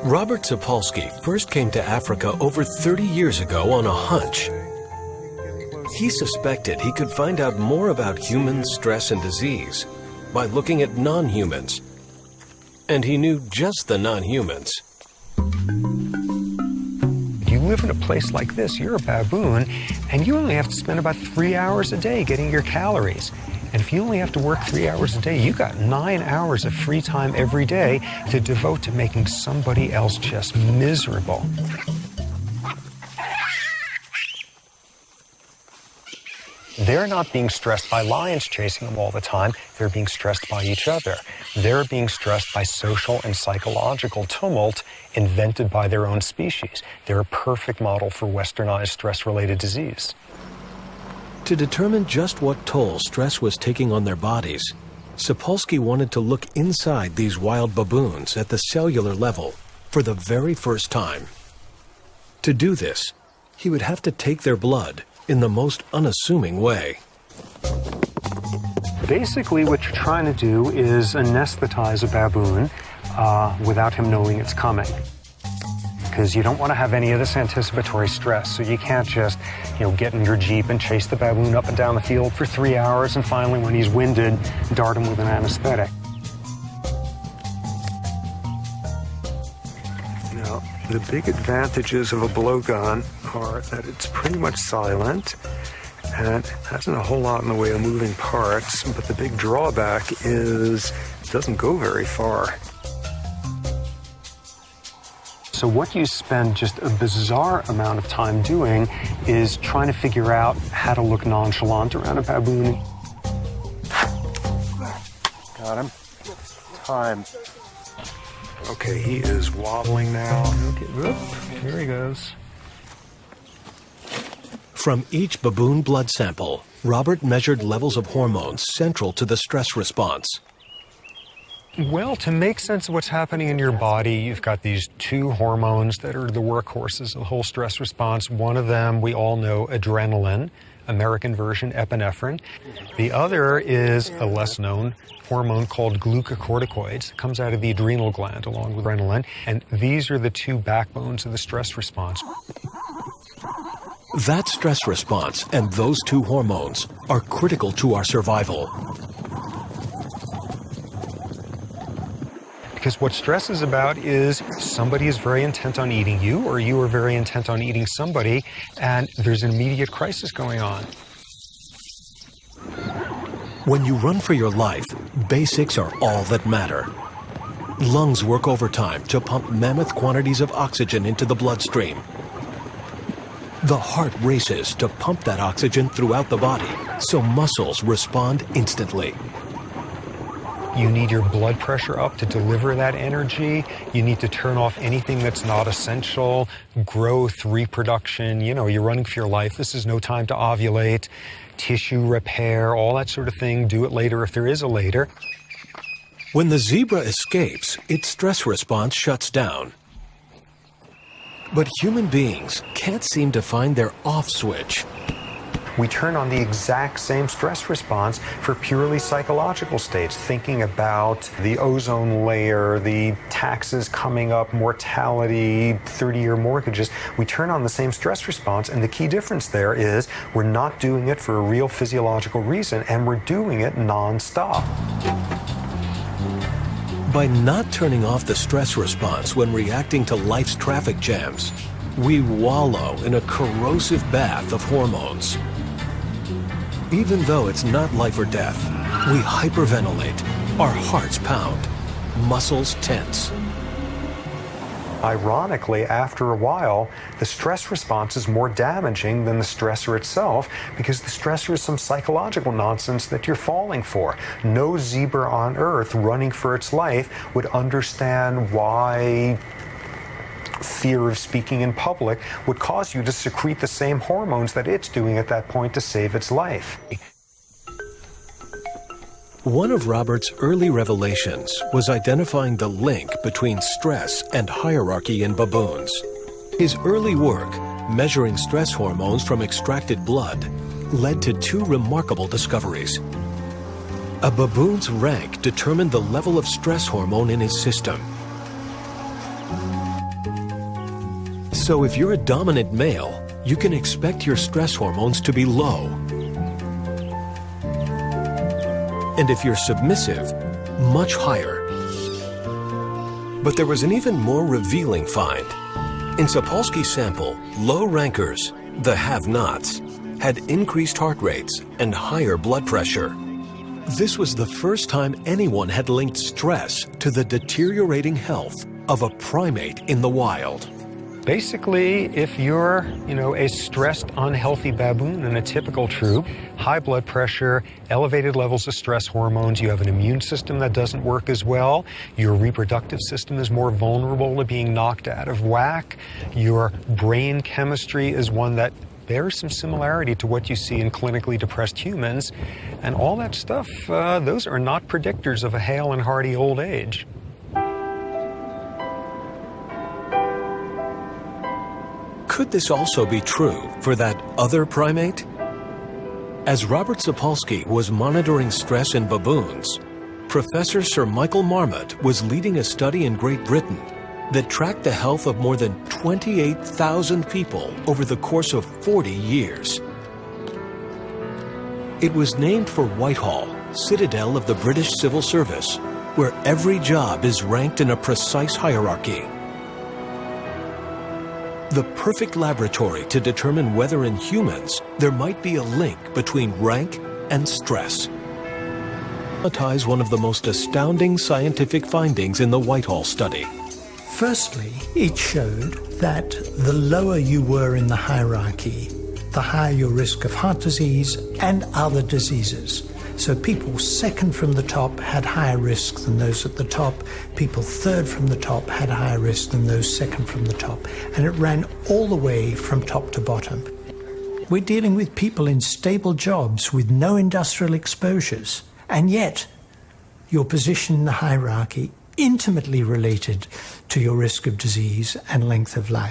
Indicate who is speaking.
Speaker 1: Robert Sapolsky first came to Africa over 30 years ago on a hunch. He suspected he could find out more about human stress and disease by looking at non-humans. And he knew just the non-humans.
Speaker 2: You live in a place like this, you're a baboon, and you only have to spend about 3 hours a day getting your calories. And if you only have to work 3 hours a day, you got 9 hours of free time every day to devote to making somebody else just miserable. They're not being stressed by lions chasing them all the time. They're being stressed by each other. They're being stressed by social and psychological tumult invented by their own species. They're a perfect model for westernized stress-related disease.
Speaker 1: To determine just what toll stress was taking on their bodies, Sapolsky wanted to look inside these wild baboons at the cellular level for the very first time. To do this, he would have to take their blood in the most unassuming way.
Speaker 2: Basically, what you're trying to do is anesthetize a baboon without him knowing it's coming. Because you don't want to have any of this anticipatory stress, so you can't just, get in your Jeep and chase the baboon up and down the field for 3 hours, and finally, when he's winded, dart him with an anesthetic. Now, the big advantages of a blowgun are that it's pretty much silent, and it hasn't a whole lot in the way of moving parts, but the big drawback is it doesn't go very far. So what you spend just a bizarre amount of time doing is trying to figure out how to look nonchalant around a baboon. Got him. Time. Okay, he is wobbling now. Okay, whoop, here he goes.
Speaker 1: From each baboon blood sample, Robert measured levels of hormones central to the stress response.
Speaker 2: Well, to make sense of what's happening in your body, you've got these two hormones that are the workhorses of the whole stress response. One of them, we all know, adrenaline, American version epinephrine. The other is a less-known hormone called glucocorticoids. It comes out of the adrenal gland along with adrenaline, and these are the two backbones of the stress response.
Speaker 1: That stress response and those two hormones are critical to our survival.
Speaker 2: Because what stress is about is somebody is very intent on eating you, or you are very intent on eating somebody, and there's an immediate crisis going on.
Speaker 1: When you run for your life, basics are all that matter. Lungs work overtime to pump mammoth quantities of oxygen into the bloodstream. The heart races to pump that oxygen throughout the body, so muscles respond instantly.
Speaker 2: You need your blood pressure up to deliver that energy. You need to turn off anything that's not essential. Growth, reproduction, you're running for your life. This is no time to ovulate. Tissue repair, all that sort of thing. Do it later if there is a later.
Speaker 1: When the zebra escapes, its stress response shuts down. But human beings can't seem to find their off switch.
Speaker 2: We turn on the exact same stress response for purely psychological states, thinking about the ozone layer, the taxes coming up, mortality, 30-year mortgages. We turn on the same stress response, and the key difference there is we're not doing it for a real physiological reason, and we're doing it nonstop.
Speaker 1: By not turning off the stress response when reacting to life's traffic jams, we wallow in a corrosive bath of hormones. Even though it's not life or death, we hyperventilate, our hearts pound, muscles tense.
Speaker 2: Ironically, after a while, the stress response is more damaging than the stressor itself, because the stressor is some psychological nonsense that you're falling for. No zebra on Earth running for its life would understand why fear of speaking in public would cause you to secrete the same hormones that it's doing at that point to save its life.
Speaker 1: One of Robert's early revelations was identifying the link between stress and hierarchy in baboons. His early work, measuring stress hormones from extracted blood, led to two remarkable discoveries. A baboon's rank determined the level of stress hormone in his system. So if you're a dominant male, you can expect your stress hormones to be low. And if you're submissive, much higher. But there was an even more revealing find. In Sapolsky's sample, low rankers, the have-nots, had increased heart rates and higher blood pressure. This was the first time anyone had linked stress to the deteriorating health of a primate in the wild.
Speaker 2: Basically, if you're, a stressed, unhealthy baboon in a typical troop, high blood pressure, elevated levels of stress hormones, you have an immune system that doesn't work as well, your reproductive system is more vulnerable to being knocked out of whack, your brain chemistry is one that bears some similarity to what you see in clinically depressed humans, and all that stuff, those are not predictors of a hale and hearty old age.
Speaker 1: Could this also be true for that other primate? As Robert Sapolsky was monitoring stress in baboons, Professor Sir Michael Marmot was leading a study in Great Britain that tracked the health of more than 28,000 people over the course of 40 years. It was named for Whitehall, citadel of the British Civil Service, where every job is ranked in a precise hierarchy. The perfect laboratory to determine whether in humans there might be a link between rank and stress. Ties one of the most astounding scientific findings in the Whitehall study.
Speaker 3: Firstly, it showed that the lower you were in the hierarchy, the higher your risk of heart disease and other diseases. So people second from the top had higher risk than those at the top. People third from the top had higher risk than those second from the top. And it ran all the way from top to bottom. We're dealing with people in stable jobs with no industrial exposures. And yet, your position in the hierarchy intimately related to your risk of disease and length of life.